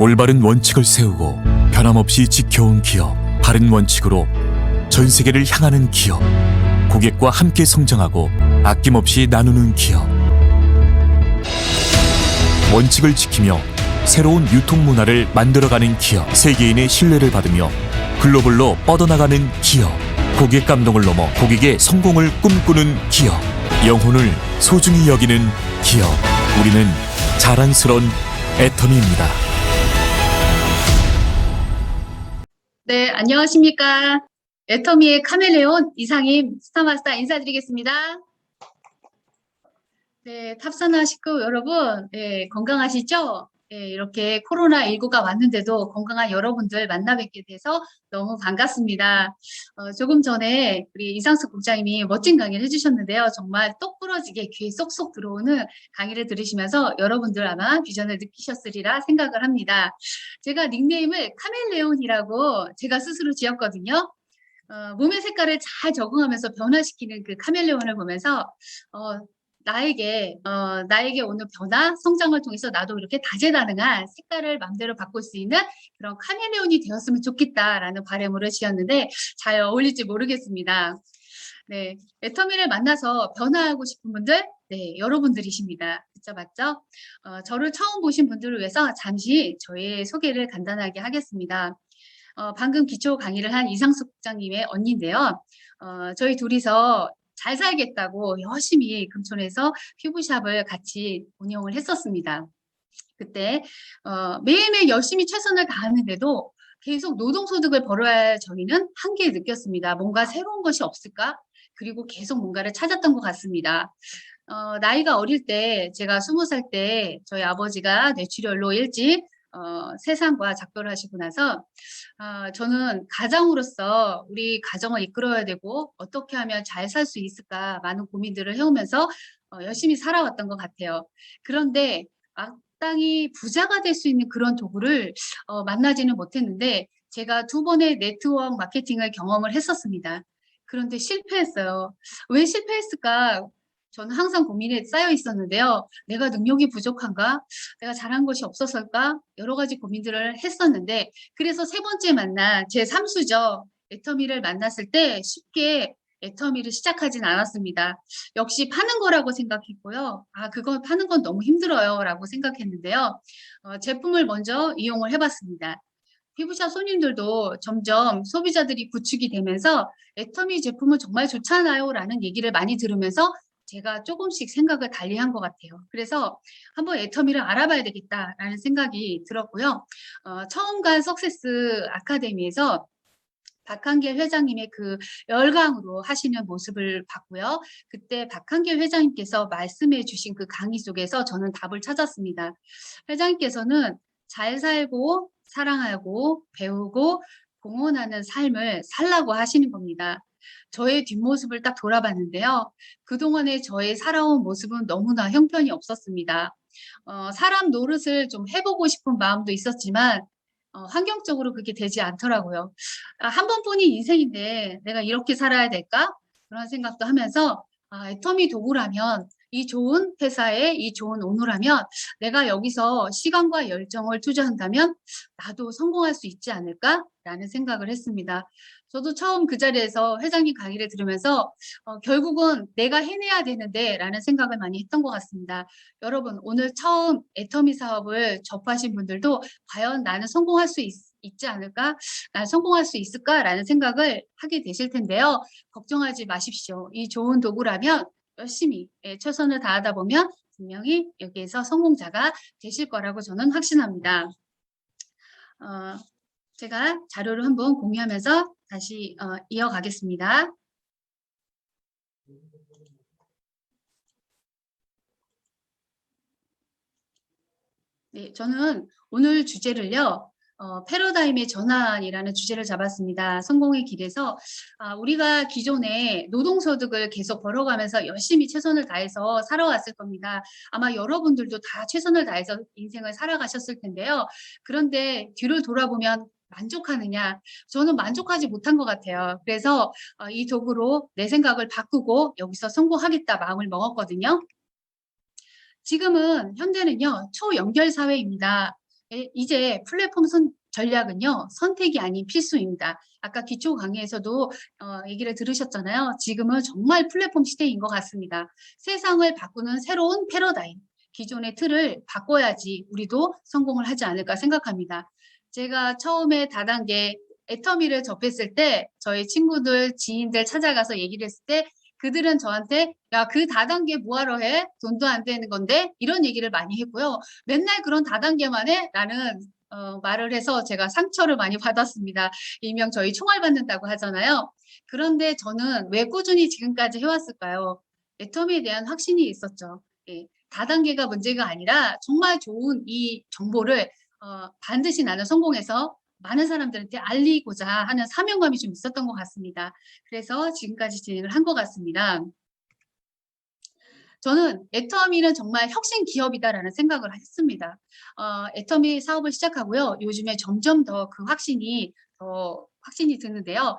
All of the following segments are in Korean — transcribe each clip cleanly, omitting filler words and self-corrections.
올바른 원칙을 세우고 변함없이 지켜온 기업, 바른 원칙으로 전 세계를 향하는 기업, 고객과 함께 성장하고 아낌없이 나누는 기업. 원칙을 지키며 새로운 유통 문화를 만들어가는 기업, 세계인의 신뢰를 받으며 글로벌로 뻗어나가는 기업, 고객 감동을 넘어 고객의 성공을 꿈꾸는 기업, 영혼을 소중히 여기는 기업. 우리는 자랑스러운 애터미입니다. 네, 안녕하십니까. 애터미의 카멜레온 이상임 스타마스터 인사드리겠습니다. 네, 탑사나 식구 여러분, 네, 건강하시죠? 네, 이렇게 코로나19가 왔는데도 건강한 여러분들 만나 뵙게 돼서 너무 반갑습니다. 조금 전에 우리 이상숙 국장님이 멋진 강의를 해주셨는데요. 정말 똑 부러지게 귀에 쏙쏙 들어오는 강의를 들으시면서 여러분들 아마 비전을 느끼셨으리라 생각을 합니다. 제가 닉네임을 카멜레온이라고 제가 스스로 지었거든요. 몸의 색깔을 잘 적응하면서 변화시키는 그 카멜레온을 보면서 나에게 오는 변화, 성장을 통해서 나도 이렇게 다재다능한 색깔을 마음대로 바꿀 수 있는 그런 카멜레온이 되었으면 좋겠다라는 바람으로 지었는데 잘 어울릴지 모르겠습니다. 네, 애터미를 만나서 변화하고 싶은 분들, 네, 여러분들이십니다. 그쵸, 맞죠? 저를 처음 보신 분들을 위해서 잠시 저의 소개를 간단하게 하겠습니다. 방금 기초 강의를 한 이상숙 국장님의 언니인데요. 저희 둘이서 잘 살겠다고 열심히 금촌에서 피부샵을 같이 운영을 했었습니다. 그때 매일매일 열심히 최선을 다하는데도 계속 노동소득을 벌어야 할 저희는 한계를 느꼈습니다. 뭔가 새로운 것이 없을까? 그리고 계속 뭔가를 찾았던 것 같습니다. 나이가 어릴 때 제가 20살 때 저희 아버지가 뇌출혈로 일찍 세상과 작별을 하시고 나서 저는 가장으로서 우리 가정을 이끌어야 되고 어떻게 하면 잘 살 수 있을까 많은 고민들을 해오면서 열심히 살아왔던 것 같아요. 그런데 마땅히 부자가 될 수 있는 그런 도구를 만나지는 못했는데 제가 2번의 네트워크 마케팅을 경험을 했었습니다. 그런데 실패했어요. 왜 실패했을까? 저는 항상 고민에 쌓여 있었는데요. 내가 능력이 부족한가? 내가 잘한 것이 없었을까? 여러 가지 고민들을 했었는데 그래서 3번째 만난 제 3수죠. 애터미를 만났을 때 쉽게 애터미를 시작하진 않았습니다. 역시 파는 거라고 생각했고요. 그거 파는 건 너무 힘들어요 라고 생각했는데요. 제품을 먼저 이용을 해봤습니다. 피부샵 손님들도 점점 소비자들이 구축이 되면서 애터미 제품은 정말 좋잖아요 라는 얘기를 많이 들으면서 제가 조금씩 생각을 달리한 것 같아요. 그래서 한번 애터미를 알아봐야 되겠다라는 생각이 들었고요. 처음 간 석세스 아카데미에서 박한길 회장님의 그 열강으로 하시는 모습을 봤고요. 그때 박한길 회장님께서 말씀해 주신 그 강의 속에서 저는 답을 찾았습니다. 회장님께서는 잘 살고 사랑하고 배우고 공헌하는 삶을 살라고 하시는 겁니다. 저의 뒷모습을 딱 돌아봤는데요. 그동안에 저의 살아온 모습은 너무나 형편이 없었습니다. 사람 노릇을 좀 해보고 싶은 마음도 있었지만 환경적으로 그게 되지 않더라고요. 한 번뿐인 인생인데 내가 이렇게 살아야 될까? 그런 생각도 하면서 애터미 도구라면 이 좋은 회사에 이 좋은 오너라면 내가 여기서 시간과 열정을 투자한다면 나도 성공할 수 있지 않을까라는 생각을 했습니다. 저도 처음 그 자리에서 회장님 강의를 들으면서 결국은 내가 해내야 되는데 라는 생각을 많이 했던 것 같습니다. 여러분 오늘 처음 애터미 사업을 접하신 분들도 과연 나는 성공할 수 있지 않을까? 난 성공할 수 있을까라는 생각을 하게 되실 텐데요. 걱정하지 마십시오. 이 좋은 도구라면 열심히 최선을 다하다 보면 분명히 여기에서 성공자가 되실 거라고 저는 확신합니다. 제가 자료를 한번 공유하면서 다시 이어가겠습니다. 네, 저는 오늘 주제를요. 패러다임의 전환이라는 주제를 잡았습니다. 성공의 길에서 우리가 기존에 노동소득을 계속 벌어가면서 열심히 최선을 다해서 살아왔을 겁니다. 아마 여러분들도 다 최선을 다해서 인생을 살아가셨을 텐데요. 그런데 뒤를 돌아보면 만족하느냐? 저는 만족하지 못한 것 같아요. 그래서 이 도구로 내 생각을 바꾸고 여기서 성공하겠다 마음을 먹었거든요. 지금은 현대는요 초연결 사회입니다. 이제 플랫폼 전략은요, 선택이 아닌 필수입니다. 아까 기초 강의에서도 얘기를 들으셨잖아요. 지금은 정말 플랫폼 시대인 것 같습니다. 세상을 바꾸는 새로운 패러다임, 기존의 틀을 바꿔야지 우리도 성공을 하지 않을까 생각합니다. 제가 처음에 다단계 애터미를 접했을 때 저희 친구들, 지인들 찾아가서 얘기를 했을 때 그들은 저한테 야, 그 다단계 뭐하러 해? 돈도 안 되는 건데? 이런 얘기를 많이 했고요. 맨날 그런 다단계만 해? 라는 말을 해서 제가 상처를 많이 받았습니다. 일명 저희 총알 받는다고 하잖아요. 그런데 저는 왜 꾸준히 지금까지 해왔을까요? 애터미에 대한 확신이 있었죠. 예, 다단계가 문제가 아니라 정말 좋은 이 정보를 반드시 나는 성공해서 많은 사람들한테 알리고자 하는 사명감이 좀 있었던 것 같습니다. 그래서 지금까지 진행을 한 것 같습니다. 저는 애터미는 정말 혁신 기업이다라는 생각을 했습니다. 애터미 사업을 시작하고요. 요즘에 점점 더 그 확신이 드는데요.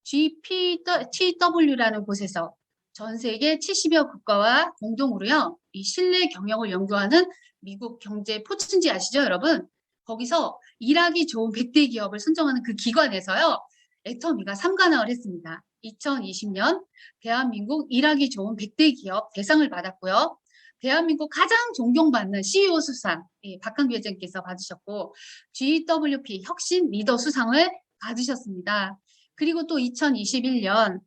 GPTW라는 곳에서 전 세계 70여 국가와 공동으로요. 이 신뢰 경영을 연구하는 미국 경제 포춘지 아시죠, 여러분? 거기서 일하기 좋은 100대 기업을 선정하는 그 기관에서요. 애터미가 3관왕을 했습니다. 2020년 대한민국 일하기 좋은 100대 기업 대상을 받았고요. 대한민국 가장 존경받는 CEO 수상 박한규 회장께서 받으셨고 GWP 혁신 리더 수상을 받으셨습니다. 그리고 또 2021년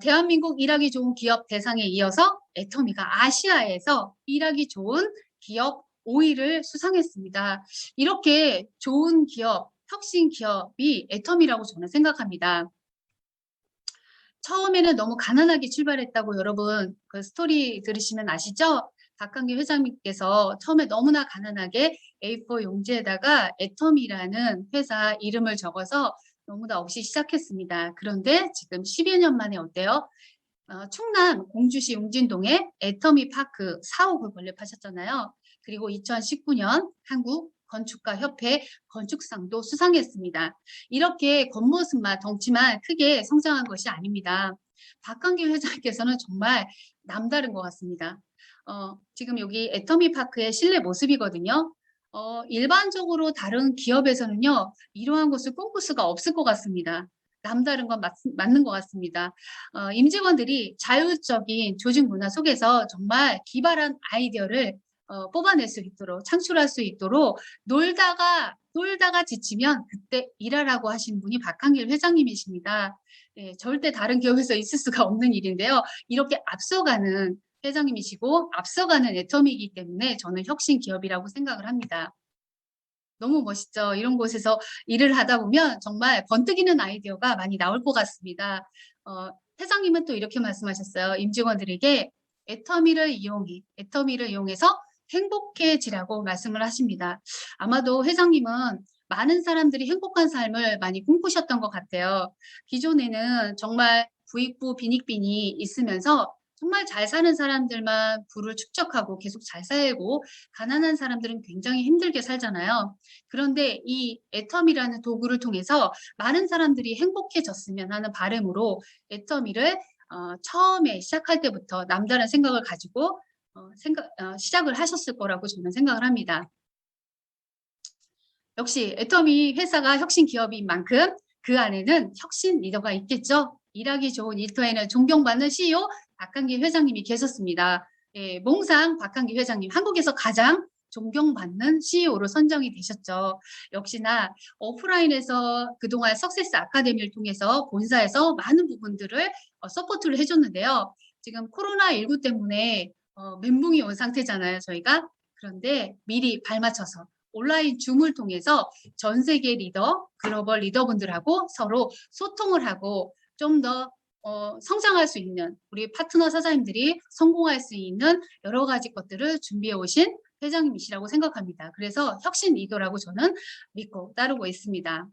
대한민국 일하기 좋은 기업 대상에 이어서 애터미가 아시아에서 일하기 좋은 기업 5위를 수상했습니다. 이렇게 좋은 기업, 혁신 기업이 애터미라고 저는 생각합니다. 처음에는 너무 가난하게 출발했다고 여러분 그 스토리 들으시면 아시죠? 박한규 회장님께서 처음에 너무나 가난하게 A4 용지에다가 애터미라는 회사 이름을 적어서 너무나 없이 시작했습니다. 그런데 지금 10여 년 만에 어때요? 충남 공주시 웅진동에 애터미 파크 4억을 건립하셨잖아요. 그리고 2019년 한국 건축가 협회 건축상도 수상했습니다. 이렇게 겉모습만 덩치만 크게 성장한 것이 아닙니다. 박한규 회장께서는 정말 남다른 것 같습니다. 지금 여기 애터미 파크의 실내 모습이거든요. 일반적으로 다른 기업에서는요, 이러한 것을 꿈꿀 수가 없을 것 같습니다. 남다른 건 맞는 것 같습니다. 임직원들이 자율적인 조직 문화 속에서 정말 기발한 아이디어를 뽑아낼 수 있도록 창출할 수 있도록 놀다가 지치면 그때 일하라고 하신 분이 박한길 회장님이십니다. 네, 절대 다른 기업에서 있을 수가 없는 일인데요. 이렇게 앞서가는 회장님이시고 앞서가는 애터미이기 때문에 저는 혁신 기업이라고 생각을 합니다. 너무 멋있죠. 이런 곳에서 일을 하다 보면 정말 번뜩이는 아이디어가 많이 나올 것 같습니다. 회장님은 또 이렇게 말씀하셨어요. 임직원들에게 애터미를 이용해서 행복해지라고 말씀을 하십니다. 아마도 회장님은 많은 사람들이 행복한 삶을 많이 꿈꾸셨던 것 같아요. 기존에는 정말 부익부 빈익빈이 있으면서 정말 잘 사는 사람들만 부를 축적하고 계속 잘 살고 가난한 사람들은 굉장히 힘들게 살잖아요. 그런데 이 애터미라는 도구를 통해서 많은 사람들이 행복해졌으면 하는 바람으로 애터미를 처음에 시작할 때부터 남다른 생각을 가지고 시작을 하셨을 거라고 저는 생각을 합니다. 역시 애터미 회사가 혁신 기업인 만큼 그 안에는 혁신 리더가 있겠죠. 일하기 좋은 일터에는 존경받는 CEO 박한기 회장님이 계셨습니다. 예, 몽상 박한기 회장님, 한국에서 가장 존경받는 CEO로 선정이 되셨죠. 역시나 오프라인에서 그동안 석세스 아카데미를 통해서 본사에서 많은 부분들을 서포트를 해줬는데요. 지금 코로나19 때문에 멘붕이 온 상태잖아요, 저희가. 그런데 미리 발맞춰서 온라인 줌을 통해서 전 세계 리더, 글로벌 리더분들하고 서로 소통을 하고 좀 더 성장할 수 있는 우리 파트너 사장님들이 성공할 수 있는 여러 가지 것들을 준비해 오신 회장님이시라고 생각합니다. 그래서 혁신 리더라고 저는 믿고 따르고 있습니다.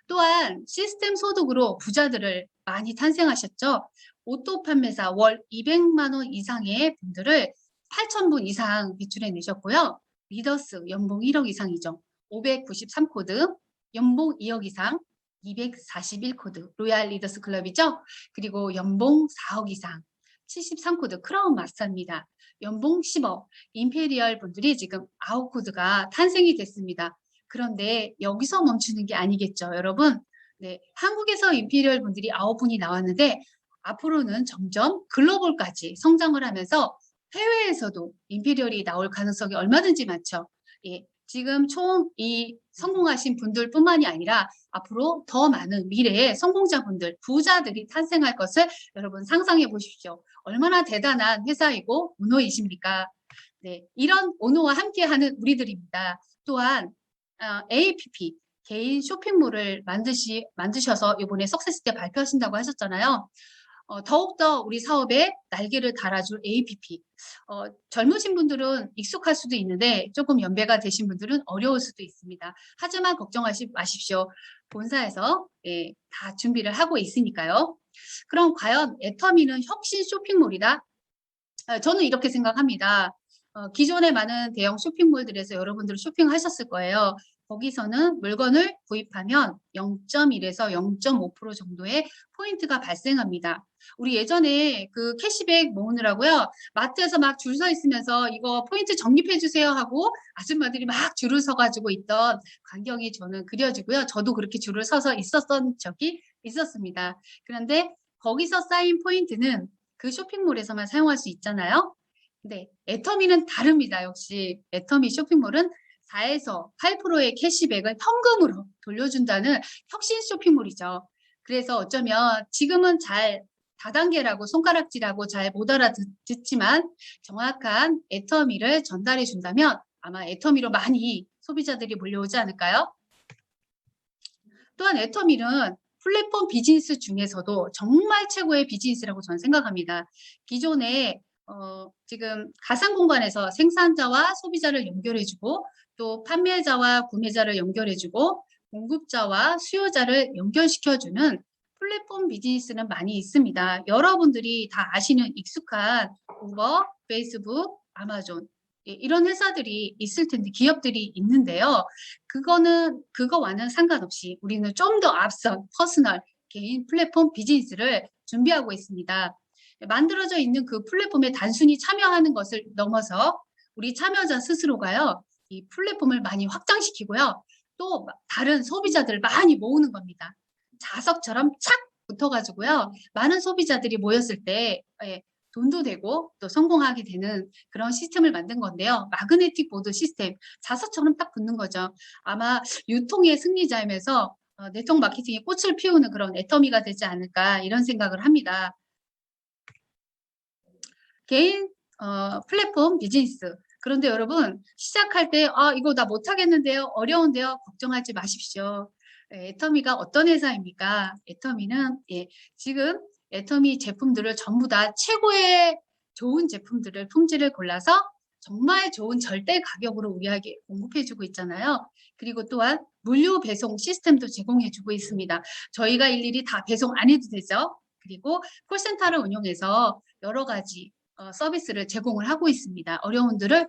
또한 시스템 소득으로 부자들을 많이 탄생하셨죠. 오토 판매사 월 200만 원 이상의 분들을 8,000분 이상 배출해 내셨고요. 리더스 연봉 1억 이상이죠. 593코드, 연봉 2억 이상, 241코드, 로얄 리더스 클럽이죠. 그리고 연봉 4억 이상, 73코드 크라운 마스터입니다. 연봉 10억 임페리얼 분들이 지금 아웃코드가 탄생이 됐습니다. 그런데 여기서 멈추는 게 아니겠죠, 여러분? 네, 한국에서 임페리얼 분들이 9분이 나왔는데 앞으로는 점점 글로벌까지 성장을 하면서 해외에서도 임페리얼이 나올 가능성이 얼마든지 많죠. 예, 지금 총 이 성공하신 분들뿐만이 아니라 앞으로 더 많은 미래의 성공자분들, 부자들이 탄생할 것을 여러분 상상해 보십시오. 얼마나 대단한 회사이고 오너이십니까? 네, 이런 오너와 함께하는 우리들입니다. 또한 APP 개인 쇼핑몰을 만드셔서 이번에 석세스 때 발표하신다고 하셨잖아요. 더욱더 우리 사업에 날개를 달아줄 APP. 젊으신 분들은 익숙할 수도 있는데 조금 연배가 되신 분들은 어려울 수도 있습니다. 하지만 걱정하지 마십시오. 본사에서 예, 다 준비를 하고 있으니까요. 그럼 과연 애터미는 혁신 쇼핑몰이다? 저는 이렇게 생각합니다. 기존의 많은 대형 쇼핑몰들에서 여러분들 쇼핑하셨을 거예요. 거기서는 물건을 구입하면 0.1에서 0.5% 정도의 포인트가 발생합니다. 우리 예전에 그 캐시백 모으느라고요. 마트에서 막 줄 서 있으면서 이거 포인트 적립해 주세요 하고 아줌마들이 막 줄을 서 가지고 있던 광경이 저는 그려지고요. 저도 그렇게 줄을 서서 있었던 적이 있었습니다. 그런데 거기서 쌓인 포인트는 그 쇼핑몰에서만 사용할 수 있잖아요. 근데 애터미는 다릅니다. 역시 애터미 쇼핑몰은 4에서 8%의 캐시백을 현금으로 돌려준다는 혁신 쇼핑몰이죠. 그래서 어쩌면 지금은 잘 다단계라고 손가락질하고 잘 못 알아듣지만 정확한 애터미를 전달해 준다면 아마 애터미로 많이 소비자들이 몰려오지 않을까요? 또한 애터미는 플랫폼 비즈니스 중에서도 정말 최고의 비즈니스라고 저는 생각합니다. 기존에 지금 가상 공간에서 생산자와 소비자를 연결해주고 또 판매자와 구매자를 연결해주고 공급자와 수요자를 연결시켜주는 플랫폼 비즈니스는 많이 있습니다. 여러분들이 다 아시는 익숙한 우버, 페이스북, 아마존 이런 회사들이 있을 텐데 기업들이 있는데요. 그거와는 상관없이 우리는 좀 더 앞선 퍼스널 개인 플랫폼 비즈니스를 준비하고 있습니다. 만들어져 있는 그 플랫폼에 단순히 참여하는 것을 넘어서 우리 참여자 스스로가요. 이 플랫폼을 많이 확장시키고요. 또 다른 소비자들을 많이 모으는 겁니다. 자석처럼 착 붙어가지고요. 많은 소비자들이 모였을 때 돈도 되고 또 성공하게 되는 그런 시스템을 만든 건데요. 마그네틱 보드 시스템, 자석처럼 딱 붙는 거죠. 아마 유통의 승리자이면서 네트워크 마케팅에 꽃을 피우는 그런 애터미가 되지 않을까 이런 생각을 합니다. 개인 플랫폼 비즈니스. 그런데 여러분 시작할 때 이거 나 못하겠는데요. 어려운데요. 걱정하지 마십시오. 애터미가 어떤 회사입니까? 애터미는 지금 애터미 제품들을 전부 다 최고의 좋은 제품들을 품질을 골라서 정말 좋은 절대 가격으로 우리에게 공급해주고 있잖아요. 그리고 또한 물류 배송 시스템도 제공해주고 있습니다. 저희가 일일이 다 배송 안 해도 되죠. 그리고 콜센터를 운영해서 여러 가지 서비스를 제공을 하고 있습니다. 어려움들을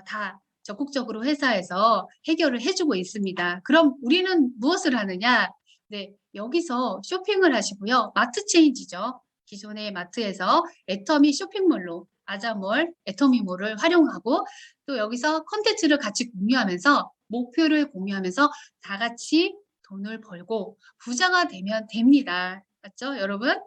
다 적극적으로 회사에서 해결을 해주고 있습니다. 그럼 우리는 무엇을 하느냐? 네, 여기서 쇼핑을 하시고요. 마트 체인지죠. 기존의 마트에서 애터미 쇼핑몰로 아자몰, 애터미몰을 활용하고 또 여기서 컨텐츠를 같이 공유하면서 목표를 공유하면서 다 같이 돈을 벌고 부자가 되면 됩니다. 맞죠, 여러분?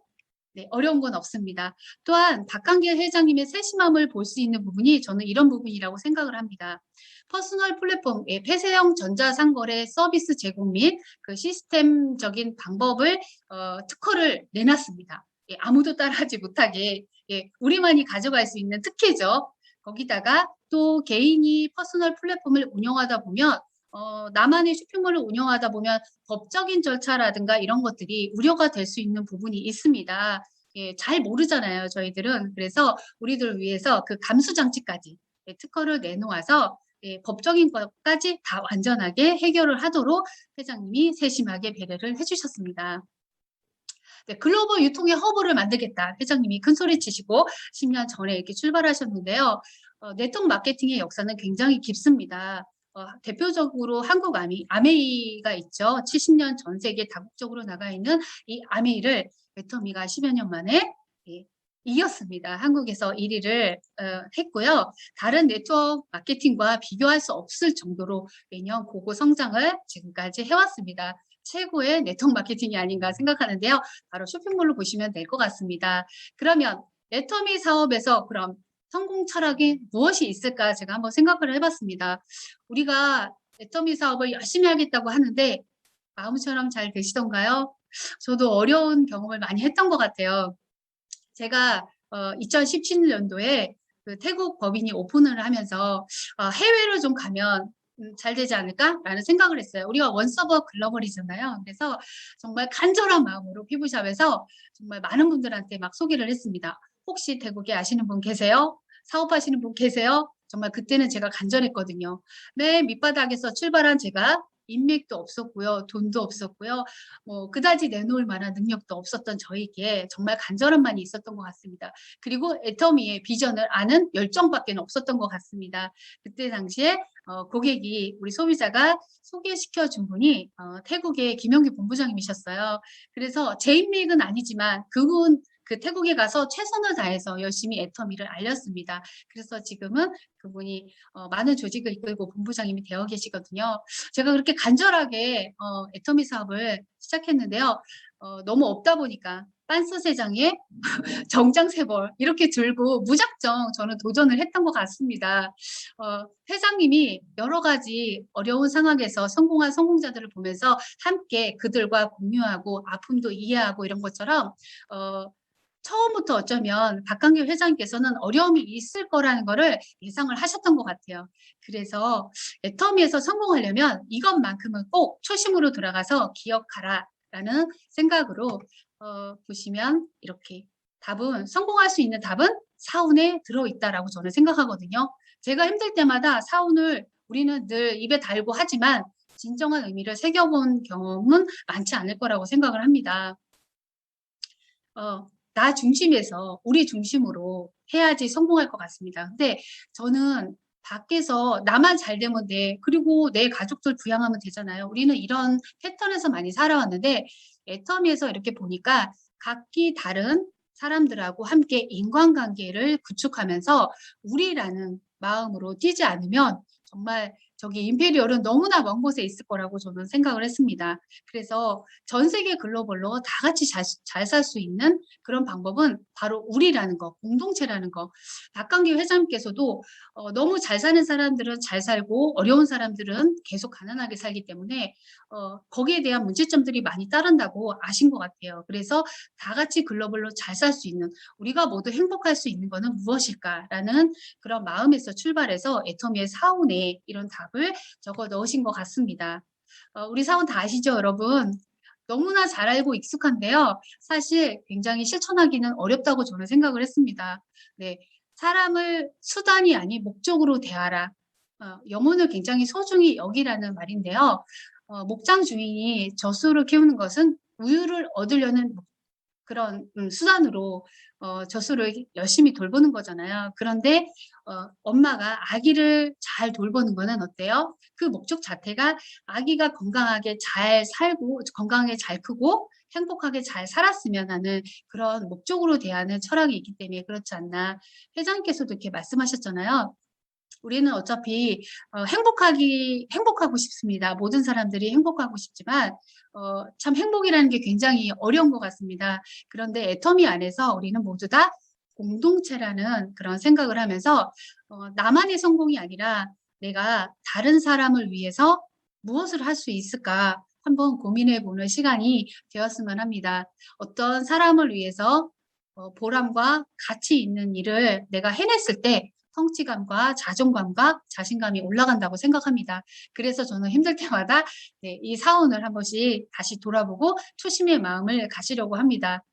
네, 어려운 건 없습니다. 또한 박한길 회장님의 세심함을 볼 수 있는 부분이 저는 이런 부분이라고 생각을 합니다. 퍼스널 플랫폼의 폐쇄형 전자상거래 서비스 제공 및 그 시스템적인 방법을 특허를 내놨습니다. 아무도 따라하지 못하게 우리만이 가져갈 수 있는 특혜죠. 거기다가 또 개인이 퍼스널 플랫폼을 운영하다 보면 나만의 쇼핑몰을 운영하다 보면 법적인 절차라든가 이런 것들이 우려가 될 수 있는 부분이 있습니다. 잘 모르잖아요, 저희들은. 그래서 우리들을 위해서 그 감수 장치까지 특허를 내놓아서 법적인 것까지 다 완전하게 해결을 하도록 회장님이 세심하게 배려를 해주셨습니다. 네, 글로벌 유통의 허브를 만들겠다. 회장님이 큰 소리 치시고 10년 전에 이렇게 출발하셨는데요. 네트워크 마케팅의 역사는 굉장히 깊습니다. 대표적으로 한국 아메이가 있죠. 70년 전 세계 다국적으로 나가 있는 이 아메이를 애터미가 10여 년 만에 이겼습니다. 한국에서 1위를 했고요. 다른 네트워크 마케팅과 비교할 수 없을 정도로 매년 고고 성장을 지금까지 해왔습니다. 최고의 네트워크 마케팅이 아닌가 생각하는데요. 바로 쇼핑몰로 보시면 될 것 같습니다. 그러면 애터미 사업에서 그럼 성공 철학이 무엇이 있을까 제가 한번 생각을 해봤습니다. 우리가 애터미 사업을 열심히 하겠다고 하는데 마음처럼 잘 되시던가요? 저도 어려운 경험을 많이 했던 것 같아요. 제가 2017년도에 그 태국 법인이 오픈을 하면서 해외로 좀 가면 잘 되지 않을까라는 생각을 했어요. 우리가 원서버 글로벌이잖아요. 그래서 정말 간절한 마음으로 피부샵에서 정말 많은 분들한테 막 소개를 했습니다. 혹시 태국에 아시는 분 계세요? 사업하시는 분 계세요? 정말 그때는 제가 간절했거든요. 맨 밑바닥에서 출발한 제가 인맥도 없었고요. 돈도 없었고요. 뭐 그다지 내놓을 만한 능력도 없었던 저에게 정말 간절함만이 있었던 것 같습니다. 그리고 애터미의 비전을 아는 열정밖에 없었던 것 같습니다. 그때 당시에 고객이 우리 소비자가 소개시켜 준 분이 태국의 김영기 본부장님이셨어요. 그래서 제 인맥은 아니지만 그분 그 태국에 가서 최선을 다해서 열심히 애터미를 알렸습니다. 그래서 지금은 그분이 많은 조직을 이끌고 본부장님이 되어 계시거든요. 제가 그렇게 간절하게 애터미 사업을 시작했는데요. 너무 없다 보니까 빤스세장에 정장세벌 이렇게 들고 무작정 저는 도전을 했던 것 같습니다. 회장님이 여러 가지 어려운 상황에서 성공한 성공자들을 보면서 함께 그들과 공유하고 아픔도 이해하고 이런 것처럼 처음부터 어쩌면 박강길 회장님께서는 어려움이 있을 거라는 거를 예상을 하셨던 것 같아요. 그래서 애터미에서 성공하려면 이것만큼은 꼭 초심으로 돌아가서 기억하라라는 생각으로 보시면 이렇게 답은 성공할 수 있는 답은 사운에 들어있다라고 저는 생각하거든요. 제가 힘들 때마다 사운을 우리는 늘 입에 달고 하지만 진정한 의미를 새겨본 경험은 많지 않을 거라고 생각을 합니다. 나 중심에서 우리 중심으로 해야지 성공할 것 같습니다. 근데 저는 밖에서 나만 잘 되면 돼. 그리고 내 가족들 부양하면 되잖아요. 우리는 이런 패턴에서 많이 살아왔는데 애터미에서 이렇게 보니까 각기 다른 사람들하고 함께 인간관계를 구축하면서 우리라는 마음으로 뛰지 않으면 정말 저기 임페리얼은 너무나 먼 곳에 있을 거라고 저는 생각을 했습니다. 그래서 전 세계 글로벌로 다 같이 잘 살 수 있는 그런 방법은 바로 우리라는 거, 공동체라는 거. 박강기 회장님께서도 너무 잘 사는 사람들은 잘 살고 어려운 사람들은 계속 가난하게 살기 때문에 거기에 대한 문제점들이 많이 따른다고 아신 것 같아요. 그래서 다 같이 글로벌로 잘 살 수 있는 우리가 모두 행복할 수 있는 것은 무엇일까라는 그런 마음에서 출발해서 애터미의 사원에 이런 답을 적어 넣으신 것 같습니다. 우리 사원 다 아시죠, 여러분? 너무나 잘 알고 익숙한데요. 사실 굉장히 실천하기는 어렵다고 저는 생각을 했습니다. 네, 사람을 수단이 아닌 목적으로 대하라. 영혼을 굉장히 소중히 여기라는 말인데요. 목장 주인이 젖소를 키우는 것은 우유를 얻으려는 그런 수단으로 젖소를 열심히 돌보는 거잖아요. 그런데 엄마가 아기를 잘 돌보는 거는 어때요? 그 목적 자체가 아기가 건강하게 잘 살고 건강하게 잘 크고 행복하게 잘 살았으면 하는 그런 목적으로 대하는 철학이 있기 때문에 그렇지 않나. 회장님께서도 이렇게 말씀하셨잖아요. 우리는 어차피 행복하고 싶습니다. 모든 사람들이 행복하고 싶지만 참 행복이라는 게 굉장히 어려운 것 같습니다. 그런데 애터미 안에서 우리는 모두 다 공동체라는 그런 생각을 하면서 나만의 성공이 아니라 내가 다른 사람을 위해서 무엇을 할 수 있을까 한번 고민해 보는 시간이 되었으면 합니다. 어떤 사람을 위해서 보람과 가치 있는 일을 내가 해냈을 때 성취감과 자존감과 자신감이 올라간다고 생각합니다. 그래서 저는 힘들 때마다 네, 이 사원을 한 번씩 다시 돌아보고 초심의 마음을 가시려고 합니다.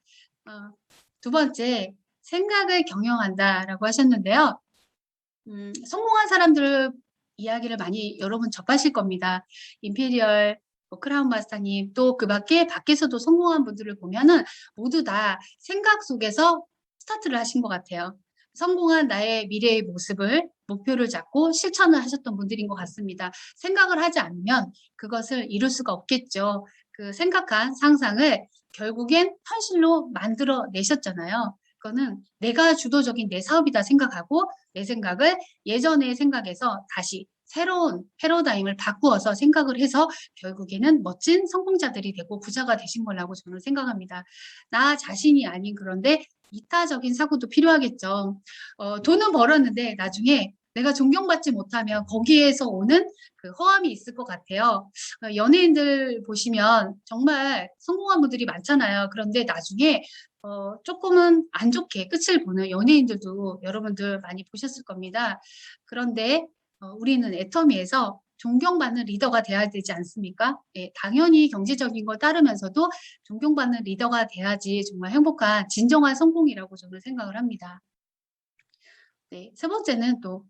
두 번째, 생각을 경영한다라고 하셨는데요. 성공한 사람들 이야기를 많이 여러분 접하실 겁니다. 임페리얼, 크라운 마스터님, 또 그 밖에서도 성공한 분들을 보면은 모두 다 생각 속에서 스타트를 하신 것 같아요. 성공한 나의 미래의 모습을 목표를 잡고 실천을 하셨던 분들인 것 같습니다. 생각을 하지 않으면 그것을 이룰 수가 없겠죠. 그 생각한 상상을 결국엔 현실로 만들어 내셨잖아요. 이거는 내가 주도적인 내 사업이다 생각하고 내 생각을 예전의 생각에서 다시 새로운 패러다임을 바꾸어서 생각을 해서 결국에는 멋진 성공자들이 되고 부자가 되신 거라고 저는 생각합니다. 나 자신이 아닌 그런데 이타적인 사고도 필요하겠죠. 돈은 벌었는데 나중에 내가 존경받지 못하면 거기에서 오는 그 허함이 있을 것 같아요. 연예인들 보시면 정말 성공한 분들이 많잖아요. 그런데 나중에 조금은 안 좋게 끝을 보는 연예인들도 여러분들 많이 보셨을 겁니다. 그런데 우리는 애터미에서 존경받는 리더가 돼야 되지 않습니까? 예, 당연히 경제적인 걸 따르면서도 존경받는 리더가 돼야지 정말 행복한 진정한 성공이라고 저는 생각을 합니다. 네, 세 번째는 또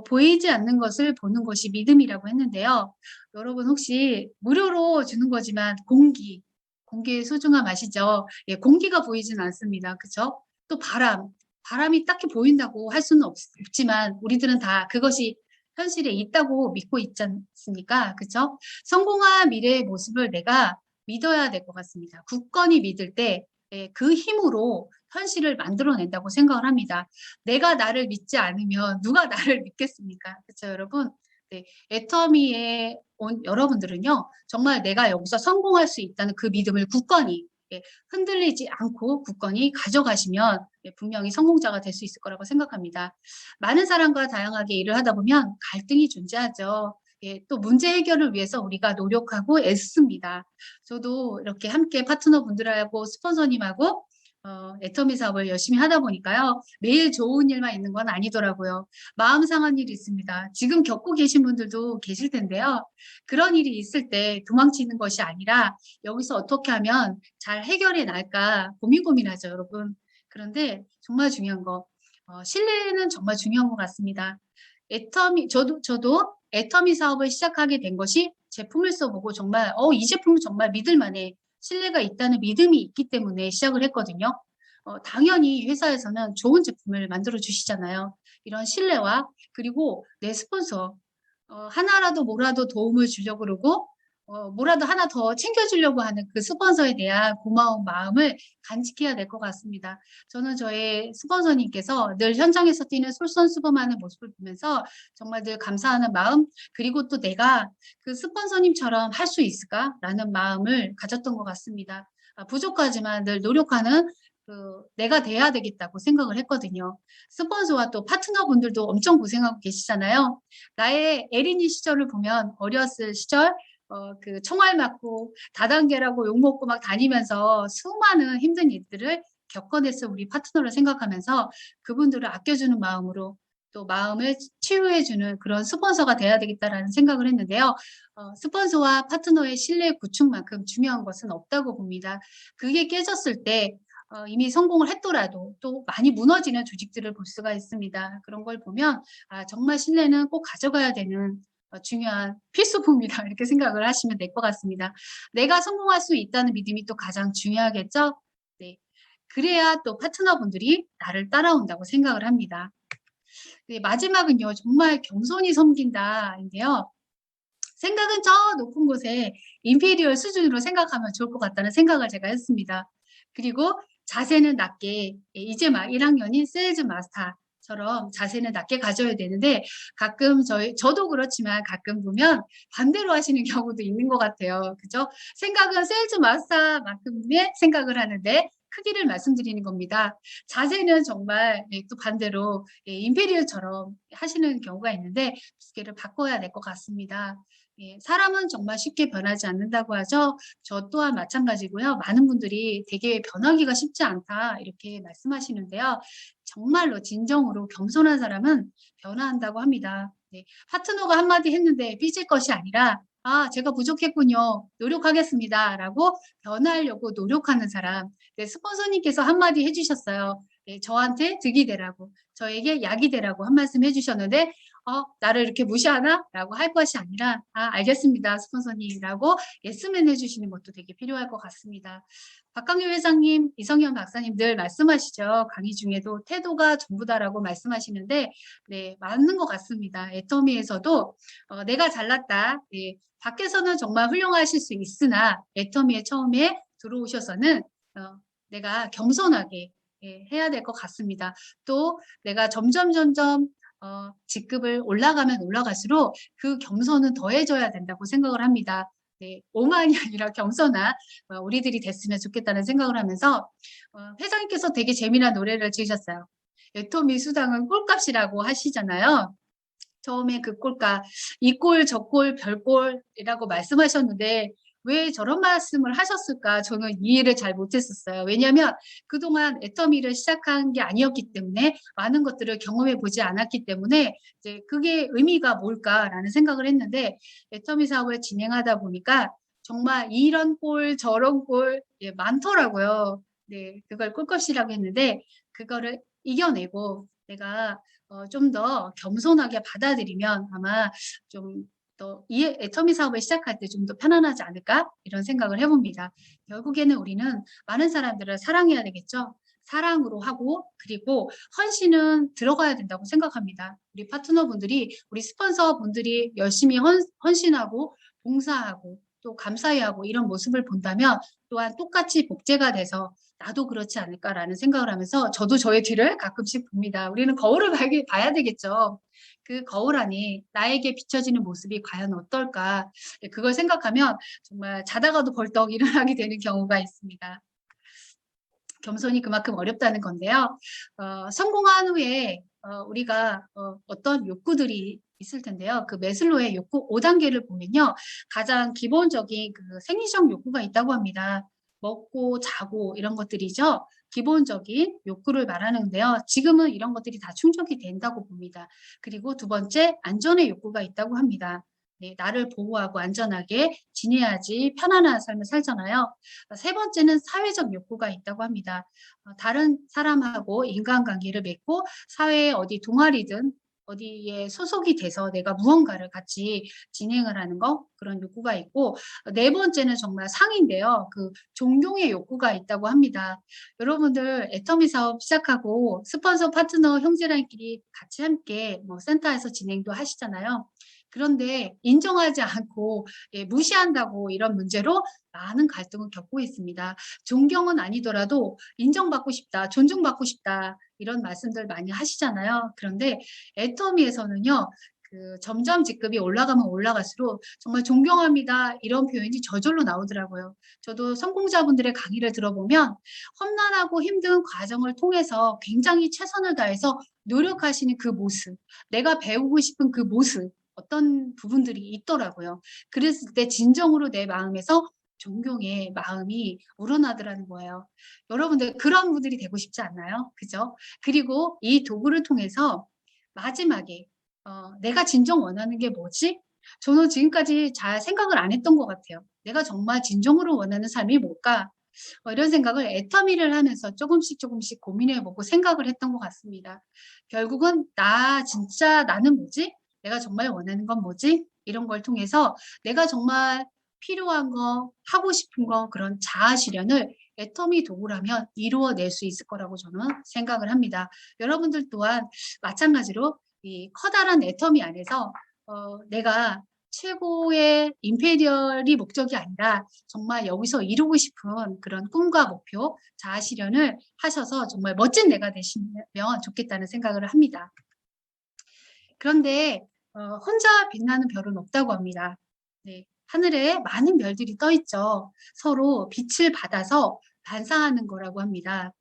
보이지 않는 것을 보는 것이 믿음이라고 했는데요. 여러분 혹시 무료로 주는 거지만 공기의 소중함 아시죠? 예, 공기가 보이지는 않습니다. 그렇죠? 또 바람이 딱히 보인다고 할 수는 없지만 우리들은 다 그것이 현실에 있다고 믿고 있지 않습니까? 그렇죠? 성공한 미래의 모습을 내가 믿어야 될 것 같습니다. 굳건히 믿을 때 그 힘으로 현실을 만들어낸다고 생각을 합니다. 내가 나를 믿지 않으면 누가 나를 믿겠습니까? 그렇죠, 여러분? 네, 애터미에 온 여러분들은요, 정말 내가 여기서 성공할 수 있다는 그 믿음을 굳건히 흔들리지 않고 굳건히 가져가시면 분명히 성공자가 될 수 있을 거라고 생각합니다. 많은 사람과 다양하게 일을 하다 보면 갈등이 존재하죠. 또 문제 해결을 위해서 우리가 노력하고 애씁니다. 저도 이렇게 함께 파트너분들하고 스폰서님하고 애터미 사업을 열심히 하다 보니까요. 매일 좋은 일만 있는 건 아니더라고요. 마음 상한 일이 있습니다. 지금 겪고 계신 분들도 계실 텐데요. 그런 일이 있을 때 도망치는 것이 아니라 여기서 어떻게 하면 잘 해결해 날까 고민하죠, 여러분. 그런데 정말 중요한 거, 신뢰는 정말 중요한 것 같습니다. 저도 애터미 사업을 시작하게 된 것이 제품을 써보고 정말 이 제품은 정말 믿을 만해. 신뢰가 있다는 믿음이 있기 때문에 시작을 했거든요. 당연히 회사에서는 좋은 제품을 만들어 주시잖아요. 이런 신뢰와 그리고 내 스폰서 하나라도 뭐라도 도움을 주려고 그러고 뭐라도 하나 더 챙겨주려고 하는 그 스폰서에 대한 고마운 마음을 간직해야 될 것 같습니다. 저는 저의 스폰서님께서 늘 현장에서 뛰는 솔선수범하는 모습을 보면서 정말 늘 감사하는 마음 그리고 또 내가 그 스폰서님처럼 할 수 있을까라는 마음을 가졌던 것 같습니다. 부족하지만 늘 노력하는 내가 돼야 되겠다고 생각을 했거든요. 스폰서와 또 파트너분들도 엄청 고생하고 계시잖아요. 나의 에린이 시절을 보면 어렸을 시절 그 총알 맞고 다단계라고 욕먹고 막 다니면서 수많은 힘든 일들을 겪어냈을 우리 파트너를 생각하면서 그분들을 아껴주는 마음으로 또 마음을 치유해주는 그런 스폰서가 돼야 되겠다라는 생각을 했는데요. 스폰서와 파트너의 신뢰 구축만큼 중요한 것은 없다고 봅니다. 그게 깨졌을 때 이미 성공을 했더라도 또 많이 무너지는 조직들을 볼 수가 있습니다. 그런 걸 보면 정말 신뢰는 꼭 가져가야 되는 중요한 필수품이다 이렇게 생각을 하시면 될 것 같습니다. 내가 성공할 수 있다는 믿음이 또 가장 중요하겠죠? 네. 그래야 또 파트너분들이 나를 따라온다고 생각을 합니다. 네, 마지막은요. 정말 겸손히 섬긴다인데요. 생각은 저 높은 곳에 인피리얼 수준으로 생각하면 좋을 것 같다는 생각을 제가 했습니다. 그리고 자세는 낮게 이제 막 1학년인 세일즈 마스터처럼 자세는 낮게 가져야 되는데 가끔 저도 그렇지만 가끔 보면 반대로 하시는 경우도 있는 것 같아요. 그죠? 생각은 세일즈 마스터만큼의 생각을 하는데 크기를 말씀드리는 겁니다. 자세는 정말 또 반대로 임페리얼처럼 하시는 경우가 있는데 두 개를 바꿔야 될 것 같습니다. 사람은 정말 쉽게 변하지 않는다고 하죠. 저 또한 마찬가지고요. 많은 분들이 되게 변하기가 쉽지 않다 이렇게 말씀하시는데요. 정말로 진정으로 겸손한 사람은 변화한다고 합니다. 파트너가 한마디 했는데 삐질 것이 아니라 제가 부족했군요. 노력하겠습니다. 라고 변하려고 노력하는 사람. 스폰서님께서 한마디 해주셨어요. 저한테 득이 되라고, 저에게 약이 되라고 한 말씀 해주셨는데 나를 이렇게 무시하나? 라고 할 것이 아니라 알겠습니다. 스폰서님 라고 예스맨 해주시는 것도 되게 필요할 것 같습니다. 박강규 회장님, 이성현 박사님 늘 말씀하시죠. 강의 중에도 태도가 전부다라고 말씀하시는데 네, 맞는 것 같습니다. 애터미에서도 내가 잘났다. 밖에서는 정말 훌륭하실 수 있으나 애터미에 처음에 들어오셔서는 내가 겸손하게 해야 될 것 같습니다. 또 내가 점점 직급을 올라가면 올라갈수록 그 겸손은 더해져야 된다고 생각을 합니다. 네, 오만이 아니라 겸손한 우리들이 됐으면 좋겠다는 생각을 하면서 회장님께서 되게 재미난 노래를 지으셨어요. 애터미 수당은 꼴값이라고 하시잖아요. 처음에 그 꼴값, 이 꼴, 저 꼴, 별 꼴이라고 말씀하셨는데 왜 저런 말씀을 하셨을까? 저는 이해를 잘 못했었어요. 왜냐하면 그동안 애터미를 시작한 게 아니었기 때문에 많은 것들을 경험해 보지 않았기 때문에 이제 그게 의미가 뭘까라는 생각을 했는데 애터미 사업을 진행하다 보니까 정말 이런 꼴, 저런 꼴 많더라고요. 네, 그걸 꼴값이라고 했는데 그거를 이겨내고 내가 좀 더 겸손하게 받아들이면 아마 좀 더 이 애터미 사업을 시작할 때 좀 더 편안하지 않을까 이런 생각을 해봅니다. 결국에는 우리는 많은 사람들을 사랑해야 되겠죠. 사랑으로 하고 그리고 헌신은 들어가야 된다고 생각합니다. 우리 파트너분들이 우리 스폰서분들이 열심히 헌신하고 봉사하고 또 감사해하고 이런 모습을 본다면 또한 똑같이 복제가 돼서 나도 그렇지 않을까라는 생각을 하면서 저도 저의 뒤를 가끔씩 봅니다. 우리는 거울을 봐야 되겠죠. 그 거울 안에 나에게 비춰지는 모습이 과연 어떨까? 그걸 생각하면 정말 자다가도 벌떡 일어나게 되는 경우가 있습니다. 겸손이 그만큼 어렵다는 건데요. 성공한 후에 우리가 어떤 욕구들이 있을 텐데요. 그 매슬로의 욕구 5단계를 보면요. 가장 기본적인 그 생리적 욕구가 있다고 합니다. 먹고 자고 이런 것들이죠. 기본적인 욕구를 말하는데요. 지금은 이런 것들이 다 충족이 된다고 봅니다. 그리고 두 번째 안전의 욕구가 있다고 합니다. 네, 나를 보호하고 안전하게 지내야지 편안한 삶을 살잖아요. 세 번째는 사회적 욕구가 있다고 합니다. 다른 사람하고 인간관계를 맺고 사회에 어디 동아리든 어디에 소속이 돼서 내가 무언가를 같이 진행을 하는 거 그런 욕구가 있고 네 번째는 정말 상인데요. 그 존경의 욕구가 있다고 합니다. 여러분들 애터미 사업 시작하고 스폰서 파트너 형제랑끼리 같이 함께 뭐 센터에서 진행도 하시잖아요. 그런데 인정하지 않고 무시한다고 이런 문제로 많은 갈등을 겪고 있습니다. 존경은 아니더라도 인정받고 싶다, 존중받고 싶다 이런 말씀들 많이 하시잖아요. 그런데 애터미에서는요. 그 점점 직급이 올라가면 올라갈수록 정말 존경합니다 이런 표현이 저절로 나오더라고요. 저도 성공자분들의 강의를 들어보면 험난하고 힘든 과정을 통해서 굉장히 최선을 다해서 노력하시는 그 모습, 내가 배우고 싶은 그 모습 어떤 부분들이 있더라고요. 그랬을 때 진정으로 내 마음에서 존경의 마음이 우러나더라는 거예요. 여러분들 그런 분들이 되고 싶지 않나요? 그죠? 그리고 이 도구를 통해서 마지막에 내가 진정 원하는 게 뭐지? 저는 지금까지 잘 생각을 안 했던 것 같아요. 내가 정말 진정으로 원하는 삶이 뭘까? 이런 생각을 애터미를 하면서 조금씩 고민해보고 생각을 했던 것 같습니다. 결국은 진짜 나는 뭐지? 내가 정말 원하는 건 뭐지? 이런 걸 통해서 내가 정말 필요한 거, 하고 싶은 거 그런 자아 실현을 애터미 도구라면 이루어낼 수 있을 거라고 저는 생각을 합니다. 여러분들 또한 마찬가지로 이 커다란 애터미 안에서 내가 최고의 임페리얼이 목적이 아니라 정말 여기서 이루고 싶은 그런 꿈과 목표, 자아 실현을 하셔서 정말 멋진 내가 되시면 좋겠다는 생각을 합니다. 그런데 혼자 빛나는 별은 없다고 합니다. 네, 하늘에 많은 별들이 떠 있죠. 서로 빛을 받아서 반사하는 거라고 합니다.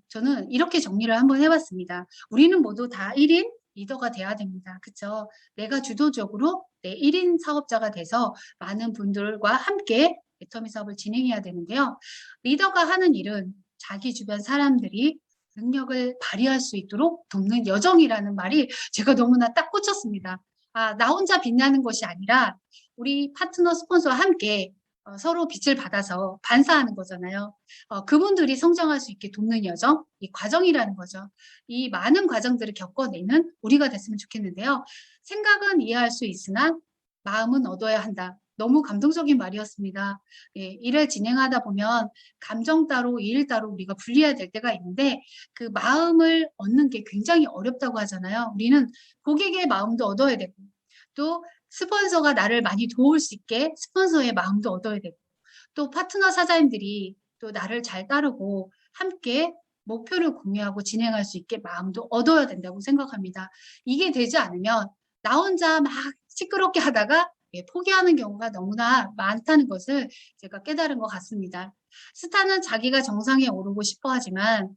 저는 이렇게 정리를 한번 해봤습니다. 우리는 모두 다 1인 리더가 돼야 됩니다. 그렇죠? 내가 주도적으로 내 1인 사업자가 돼서 많은 분들과 함께 애터미 사업을 진행해야 되는데요. 리더가 하는 일은 자기 주변 사람들이 능력을 발휘할 수 있도록 돕는 여정이라는 말이 제가 너무나 딱 꽂혔습니다. 나 혼자 빛나는 것이 아니라 우리 파트너 스폰서와 함께 서로 빛을 받아서 반사하는 거잖아요. 그분들이 성장할 수 있게 돕는 여정, 이 과정이라는 거죠. 이 많은 과정들을 겪어내는 우리가 됐으면 좋겠는데요. 생각은 이해할 수 있으나 마음은 얻어야 한다. 너무 감동적인 말이었습니다. 예, 일을 진행하다 보면 감정 따로 일 따로 우리가 분리해야 될 때가 있는데 그 마음을 얻는 게 굉장히 어렵다고 하잖아요. 우리는 고객의 마음도 얻어야 되고 또 스폰서가 나를 많이 도울 수 있게 스폰서의 마음도 얻어야 되고 또 파트너 사장님들이 또 나를 잘 따르고 함께 목표를 공유하고 진행할 수 있게 마음도 얻어야 된다고 생각합니다. 이게 되지 않으면 나 혼자 막 시끄럽게 하다가 포기하는 경우가 너무나 많다는 것을 제가 깨달은 것 같습니다. 스타는 자기가 정상에 오르고 싶어 하지만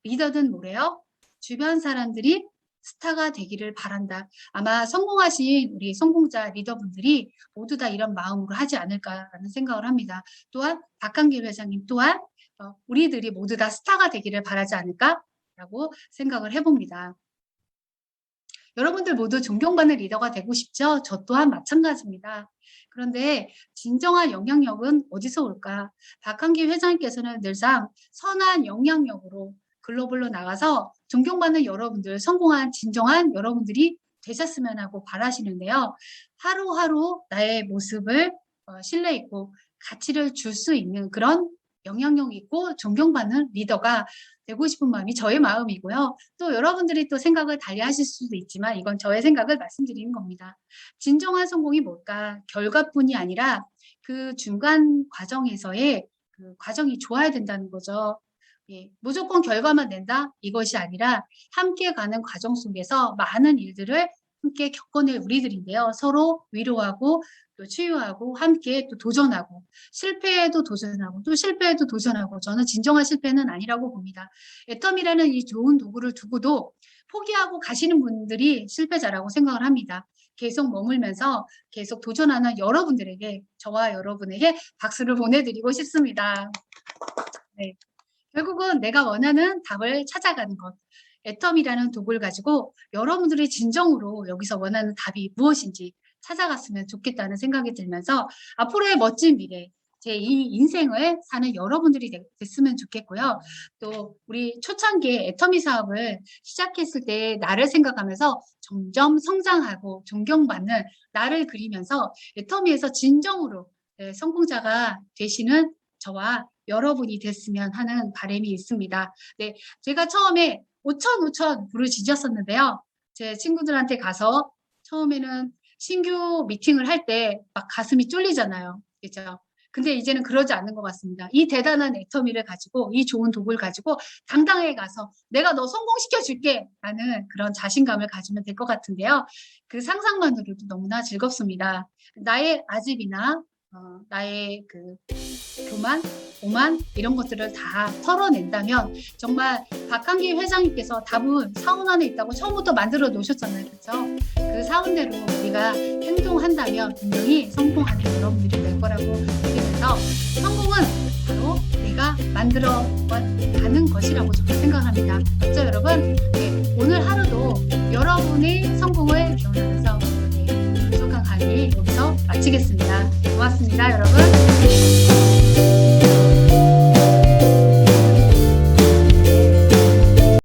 리더는 뭐래요? 주변 사람들이 스타가 되기를 바란다. 아마 성공하신 우리 성공자 리더분들이 모두 다 이런 마음으로 하지 않을까라는 생각을 합니다. 또한 박한길 회장님 또한 우리들이 모두 다 스타가 되기를 바라지 않을까라고 생각을 해봅니다. 여러분들 모두 존경받는 리더가 되고 싶죠? 저 또한 마찬가지입니다. 그런데 진정한 영향력은 어디서 올까? 박한길 회장님께서는 늘상 선한 영향력으로 글로벌로 나가서 존경받는 여러분들, 성공한 진정한 여러분들이 되셨으면 하고 바라시는데요. 하루하루 나의 모습을 신뢰 있고 가치를 줄 수 있는 그런 영향력 있고 존경받는 리더가 되고 싶은 마음이 저의 마음이고요. 또 여러분들이 또 생각을 달리 하실 수도 있지만 이건 저의 생각을 말씀드리는 겁니다. 진정한 성공이 뭘까? 결과뿐이 아니라 그 중간 과정에서의 그 과정이 좋아야 된다는 거죠. 예, 무조건 결과만 낸다? 이것이 아니라 함께 가는 과정 속에서 많은 일들을 함께 겪어낼 우리들인데요. 서로 위로하고 또 치유하고 함께 또 도전하고 실패에도 도전하고 또 실패에도 도전하고 저는 진정한 실패는 아니라고 봅니다. 애텀이라는 이 좋은 도구를 두고도 포기하고 가시는 분들이 실패자라고 생각을 합니다. 계속 머물면서 계속 도전하는 여러분들에게 저와 여러분에게 박수를 보내드리고 싶습니다. 네. 결국은 내가 원하는 답을 찾아가는 것. 애텀이라는 도구를 가지고 여러분들이 진정으로 여기서 원하는 답이 무엇인지 찾아갔으면 좋겠다는 생각이 들면서 앞으로의 멋진 미래, 제 이 인생을 사는 여러분들이 됐으면 좋겠고요. 또 우리 초창기에 애터미 사업을 시작했을 때 나를 생각하면서 점점 성장하고 존경받는 나를 그리면서 애터미에서 진정으로 성공자가 되시는 저와 여러분이 됐으면 하는 바람이 있습니다. 네, 제가 처음에 5천 부르짖었었는데요. 제 친구들한테 가서 처음에는 신규 미팅을 할 때 막 가슴이 쫄리잖아요. 그죠? 근데 이제는 그러지 않는 것 같습니다. 이 대단한 애터미를 가지고 이 좋은 도구를 가지고 당당하게 가서 내가 너 성공시켜 줄게 라는 그런 자신감을 가지면 될 것 같은데요. 그 상상만으로도 너무나 즐겁습니다. 나의 아집이나 나의 그 교만, 오만 이런 것들을 다 털어낸다면 정말 박한길 회장님께서 답은 사원 안에 있다고 처음부터 만들어 놓으셨잖아요. 그렇죠? 그 사원대로 우리가 행동한다면 분명히 성공하는 여러분들이 될 거라고 믿으면서 성공은 바로 내가 만들어 가는 것이라고 저는 생각합니다. 그렇죠, 여러분? 네, 오늘 하루도 여러분의 성공을 기원하면서 부족한 강의 여기서 마치겠습니다. 고맙습니다, 여러분.